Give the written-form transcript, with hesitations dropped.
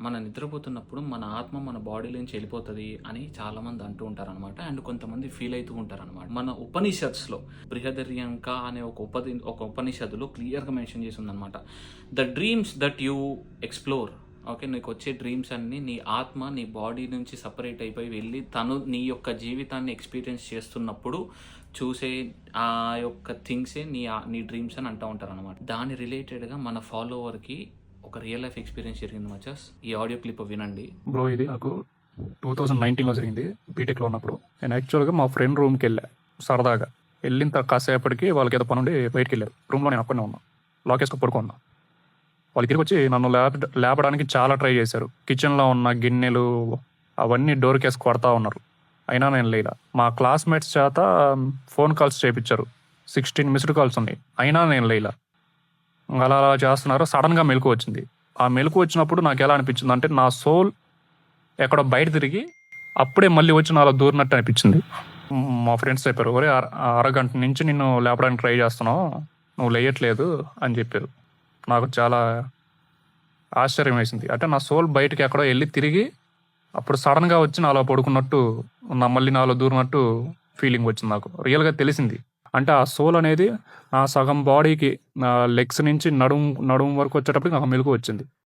మన నిద్రపోతున్నప్పుడు మన ఆత్మ మన బాడీలోంచి వెళ్ళిపోతది అని చాలామంది అంటూ ఉంటారనమాట. అండ్ కొంతమంది ఫీల్ అయితూ ఉంటారనమాట. మన ఉపనిషత్స్‌లో 'బృహదర్యంక' అనే ఒక ఉపనిషత్తులో క్లియర్‌గా మెన్షన్ చేసి ఉందనమాట. The dreams that you explore, okay. నీకొచ్చే డ్రీమ్స్ అన్నీ నీ ఆత్మ నీ బాడీ నుంచి సెపరేట్ అయిపోయి వెళ్ళి తను నీ యొక్క జీవితాన్ని ఎక్స్‌పీరియన్స్ చేస్తున్నప్పుడు చూసే ఆ యొక్క థింగ్సే నీ డ్రీమ్స్ అని అంటూ ఉంటారనమాట. దాని రిలేటెడ్‌గా మన ఫాలోవర్‌కి ఒక రియల్ లైఫ్ ఎక్స్పీరియన్స్ జరిగింది మచస్. ఈ ఆడియో క్లిప్ వినండి. బ్రో, ఇది నాకు 2019లో జరిగింది. బీటెక్లో ఉన్నప్పుడు నేను యాక్చువల్గా మా ఫ్రెండ్ రూమ్కి వెళ్ళా సరదాగా. వెళ్ళిన కాసేపటికి వాళ్ళకి ఏదో పని ఉండి బయటికి వెళ్ళారు. రూమ్లో నేను ఒక్కనే ఉన్నా, లాకేసుకో పడుకున్నా. వాళ్ళ దగ్గరికి వచ్చి నన్ను లేపడానికి చాలా ట్రై చేశారు. కిచెన్లో ఉన్న గిన్నెలు అవన్నీ డోర్ కేసు కొడతా ఉన్నారు. అయినా నేను లేలా. మా క్లాస్మేట్స్ చేత ఫోన్ కాల్స్ చేయించారు. 16 మిస్డ్ కాల్స్ ఉన్నాయి, అయినా నేను లేలా. అలా అలా చేస్తున్నారు. సడన్గా మెలకు వచ్చింది. ఆ మెలకు వచ్చినప్పుడు నాకు ఎలా అనిపించింది అంటే, నా సోల్ ఎక్కడో బయట తిరిగి అప్పుడే మళ్ళీ వచ్చి నాలో దూరినట్టు అనిపించింది. మా ఫ్రెండ్స్ చెప్పారు, ఒరే అరగంట నుంచి నిన్ను లేపడానికి ట్రై చేస్తున్నావు, నువ్వు లేయట్లేదు అని చెప్పారు. నాకు చాలా ఆశ్చర్యం వేసింది. అంటే నా సోల్ బయటకి ఎక్కడో వెళ్ళి తిరిగి అప్పుడు సడన్గా వచ్చి నాలో పడుకున్నట్టు, మళ్ళీ నాలో దూరినట్టు ఫీలింగ్ వచ్చింది. నాకు రియల్గా తెలిసింది. అంటే ఆ సోల్ అనేది నా సగం బాడీకి, నా లెగ్స్ నుంచి నడుము వరకు వచ్చేటప్పటికి నాకు మెలకు వచ్చింది.